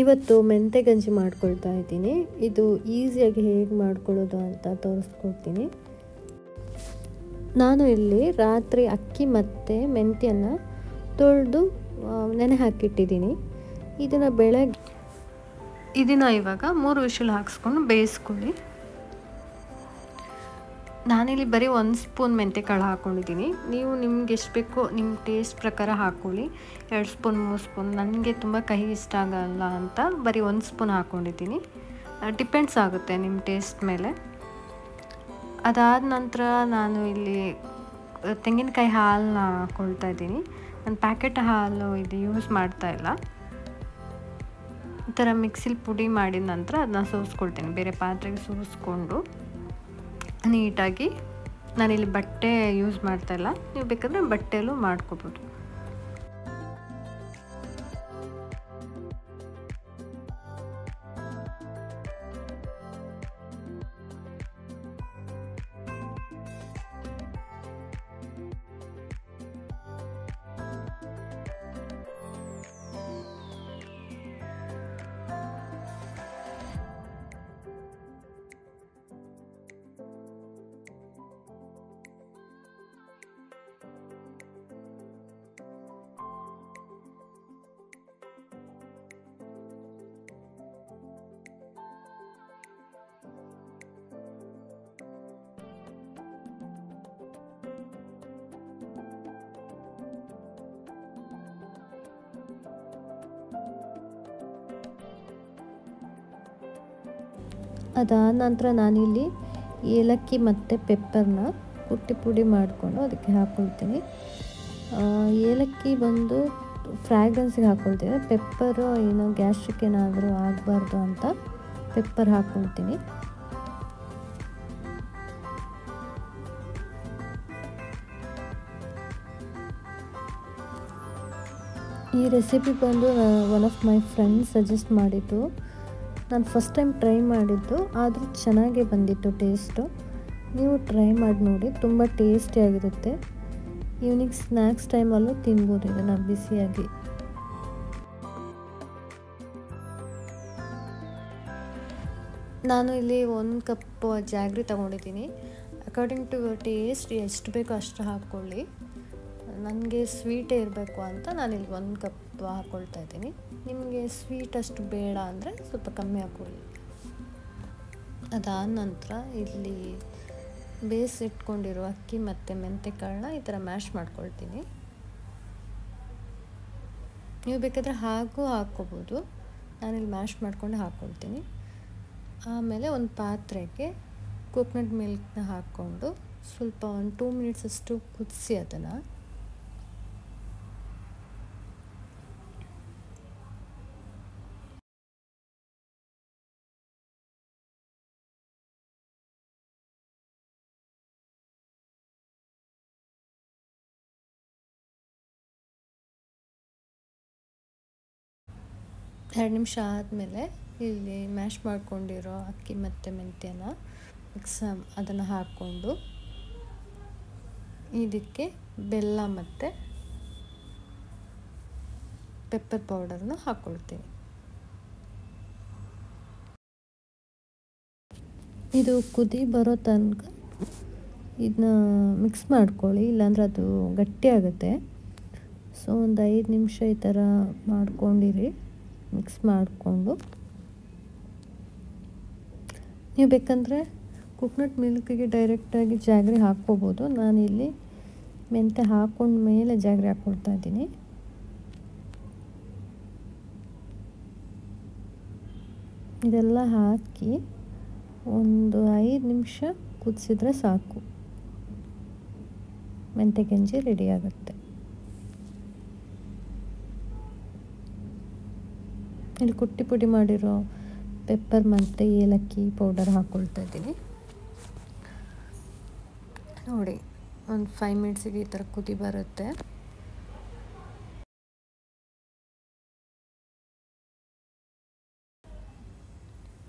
ಇವತ್ತು ಮೆಂತೆ ಗಂಜಿ ಮಾಡ್ಕೊಳ್ತಾ ಇದ್ದೀನಿ. ಇದು ಈಸಿಯಾಗಿ ಹೇಗೆ ಮಾಡ್ಕೊಳ್ಳೋದು ಅಂತ ತೋರಿಸ್ಕೊಡ್ತೀನಿ. ನಾನು ಇಲ್ಲಿ ರಾತ್ರಿ ಅಕ್ಕಿ ಮತ್ತು ಮೆಂತ್ಯನ ತೊಳೆದು ನೆನೆ ಹಾಕಿಟ್ಟಿದ್ದೀನಿ. ಇದನ್ನು ಇವಾಗ 3 ವಿಷಲ್ ಹಾಕಿಸ್ಕೊಂಡು ಬೇಯಿಸ್ಕೊಳ್ಳಿ. ನಾನಿಲ್ಲಿ ಬರೀ 1 ಸ್ಪೂನ್ ಮೆಂತ್ಯ ಕಾಳು ಹಾಕ್ಕೊಂಡಿದ್ದೀನಿ. ನೀವು ನಿಮ್ಗೆ ಎಷ್ಟು ಬೇಕೋ ನಿಮ್ಮ ಟೇಸ್ಟ್ ಪ್ರಕಾರ ಹಾಕ್ಕೊಳ್ಳಿ. 2 ಸ್ಪೂನ್ 3 ಸ್ಪೂನ್. ನನಗೆ ತುಂಬ ಕಹಿ ಇಷ್ಟ ಆಗಲ್ಲ ಅಂತ ಬರೀ 1 ಸ್ಪೂನ್ ಹಾಕ್ಕೊಂಡಿದ್ದೀನಿ. ಡಿಪೆಂಡ್ಸ್ ಆಗುತ್ತೆ ನಿಮ್ಮ ಟೇಸ್ಟ್ ಮೇಲೆ. ಅದಾದ ನಂತರ ನಾನು ಇಲ್ಲಿ ತೆಂಗಿನಕಾಯಿ ಹಾಲನ್ನ ಹಾಕ್ಕೊಳ್ತಾ ಇದ್ದೀನಿ. ನಾನು ಪ್ಯಾಕೆಟ್ ಹಾಲು ಇದು ಯೂಸ್ ಮಾಡ್ತಾ ಇಲ್ಲ. ಈ ಥರ ಮಿಕ್ಸಿಲಿ ಪುಡಿ ಮಾಡಿದ ನಂತರ ಅದನ್ನ ಸೋಸ್ಕೊಳ್ತೀನಿ. ಬೇರೆ ಪಾತ್ರೆಗೆ ಸೋಸ್ಕೊಂಡು ನೀಟಾಗಿ, ನಾನಿಲ್ಲಿ ಬಟ್ಟೆ ಯೂಸ್ ಮಾಡ್ತಾಯಿಲ್ಲ, ನೀವು ಬೇಕಾದರೆ ಬಟ್ಟೆಯಲ್ಲೂ ಮಾಡ್ಕೋಬೋದು. ಅದಾದ ನಂತರ ನಾನಿಲ್ಲಿ ಏಲಕ್ಕಿ ಮತ್ತು ಪೆಪ್ಪರ್ನ ಕುಟ್ಟಿ ಪುಡಿ ಮಾಡಿಕೊಂಡು ಅದಕ್ಕೆ ಹಾಕ್ಕೊಳ್ತೀನಿ. ಏಲಕ್ಕಿ ಬಂದು ಫ್ರ್ಯಾಗ್ರೆನ್ಸಿಗೆ ಹಾಕ್ಕೊಳ್ತೀನಿ. ಪೆಪ್ಪರು ಏನೋ ಗ್ಯಾಸ್ಟ್ರಿಕ್ ಏನಾದರೂ ಆಗಬಾರ್ದು ಅಂತ ಪೆಪ್ಪರ್ ಹಾಕ್ಕೊಳ್ತೀನಿ. ಈ ರೆಸಿಪಿ ಬಂದು one of my friends suggest ಮಾಡಿದ್ದು. ನಾನು ಫಸ್ಟ್ ಟೈಮ್ ಟ್ರೈ ಮಾಡಿದ್ದು, ಆದರೂ ಚೆನ್ನಾಗೇ ಬಂದಿತ್ತು ಟೇಸ್ಟು. ನೀವು ಟ್ರೈ ಮಾಡಿ ನೋಡಿ, ತುಂಬ ಟೇಸ್ಟಿಯಾಗಿರುತ್ತೆ. ಈವ್ನಿಂಗ್ ಸ್ನ್ಯಾಕ್ಸ್ ಟೈಮಲ್ಲೂ ತಿನ್ಬೋದು ಇದನ್ನು ಬಿಸಿಯಾಗಿ. ನಾನು ಇಲ್ಲಿ 1 ಕಪ್ ಜಾಗ್ರಿ ತೊಗೊಂಡಿದ್ದೀನಿ. ಅಕಾರ್ಡಿಂಗ್ ಟು ಯುವರ್ ಟೇಸ್ಟ್ ಎಷ್ಟು ಬೇಕೋ ಅಷ್ಟು ಹಾಕ್ಕೊಳ್ಳಿ. ನನಗೆ ಸ್ವೀಟೇ ಇರಬೇಕು ಅಂತ ನಾನಿಲ್ಲಿ 1 ಕಪ್ ಹಾಕ್ಕೊಳ್ತಾ ಇದ್ದೀನಿ. ನಿಮಗೆ ಸ್ವೀಟ್ ಅಷ್ಟು ಬೇಡ ಅಂದರೆ ಸ್ವಲ್ಪ ಕಮ್ಮಿ ಹಾಕ್ಕೊಳ್ಳಿ. ಅದಾದ ನಂತರ ಇಲ್ಲಿ ಬೇಯಿಸಿಟ್ಕೊಂಡಿರೋ ಅಕ್ಕಿ ಮತ್ತು ಮೆಂತೆಕಾಳನ್ನ ಈ ಥರ ಮ್ಯಾಶ್ ಮಾಡ್ಕೊಳ್ತೀನಿ. ನೀವು ಬೇಕಾದರೆ ಹಾಕ್ಕೋಬೋದು. ನಾನಿಲ್ಲಿ ಮ್ಯಾಶ್ ಮಾಡ್ಕೊಂಡು ಹಾಕ್ಕೊಳ್ತೀನಿ. ಆಮೇಲೆ ಒಂದು ಪಾತ್ರೆಗೆ ಕೋಕೋನಟ್ ಮಿಲ್ಕ್ನ ಹಾಕ್ಕೊಂಡು ಸ್ವಲ್ಪ 2 ಮಿನಿಟ್ಸ್ ಅಷ್ಟು ಕುದಿಸಿ ಅದನ್ನು. ಎರಡು ನಿಮಿಷ ಆದಮೇಲೆ ಇಲ್ಲಿ ಮ್ಯಾಶ್ ಮಾಡ್ಕೊಂಡಿರೋ ಅಕ್ಕಿ ಮತ್ತು ಮೆಂತ್ಯನ ಅದನ್ನು ಹಾಕ್ಕೊಂಡು ಇದಕ್ಕೆ ಬೆಲ್ಲ ಮತ್ತು ಪೆಪ್ಪರ್ ಪೌಡರ್ನ ಹಾಕ್ಕೊಳ್ತೀನಿ. ಇದು ಕುದಿ ಬರೋ ತನಕ ಇದನ್ನ ಮಿಕ್ಸ್ ಮಾಡ್ಕೊಳ್ಳಿ, ಇಲ್ಲಾಂದ್ರೆ ಅದು ಗಟ್ಟಿಯಾಗುತ್ತೆ. ಸೊ ಒಂದು 5 ನಿಮಿಷ ಈ ಥರ ಮಾಡ್ಕೊಂಡಿರಿ. ಮಿಕ್ಸ್ ಮಾಡಿಕೊಂಡು ನೀವು ಬೇಕಂದರೆ ಕೋಕೋನಟ್ ಮಿಲ್ಕಿಗೆ ಡೈರೆಕ್ಟಾಗಿ ಜಾಗ್ರಿ ಹಾಕ್ಕೋಬೋದು. ನಾನಿಲ್ಲಿ ಮೆಂತ್ಯ ಹಾಕ್ಕೊಂಡ ಮೇಲೆ ಜಾಗ್ರಿ ಹಾಕ್ಕೊಳ್ತಾ ಇದ್ದೀನಿ. ಇದೆಲ್ಲ ಹಾಕಿ ಒಂದು 5 ನಿಮಿಷ ಕುದಿಸಿದ್ರೆ ಸಾಕು, ಮೆಂತ್ಯ ಗಂಜಿ ರೆಡಿ ಆಗುತ್ತೆ. ಇಲ್ಲಿ ಕುಟ್ಟಿ ಪುಡಿ ಮಾಡಿರೋ ಪೆಪ್ಪರ್ ಮತ್ತು ಏಲಕ್ಕಿ ಪೌಡರ್ ಹಾಕ್ಕೊಳ್ತಾ ಇದ್ದೀನಿ. ನೋಡಿ, ಒಂದು 5 ಮಿನಿಟ್ಸಿಗೆ ಈ ಥರ ಕುದಿ ಬರುತ್ತೆ.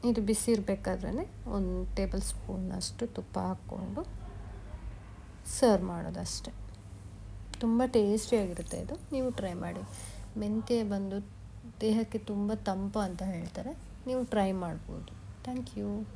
ಇದು ಬಿಸಿ ಇರಬೇಕಾದ್ರೆ 1 ಟೇಬಲ್ ಸ್ಪೂನ್ ಅಷ್ಟು ತುಪ್ಪ ಹಾಕ್ಕೊಂಡು ಸರ್ವ್ ಮಾಡೋದಷ್ಟೆ. ತುಂಬ ಟೇಸ್ಟಿಯಾಗಿರುತ್ತೆ ಇದು, ನೀವು ಟ್ರೈ ಮಾಡಿ. ಮೆಂತ್ಯ ಬಂದು ದೇಹಕ್ಕೆ ತುಂಬ ತಂಪು ಅಂತ ಹೇಳ್ತಾರೆ. ನೀವು ಟ್ರೈ ಮಾಡ್ಬೋದು. Thank you.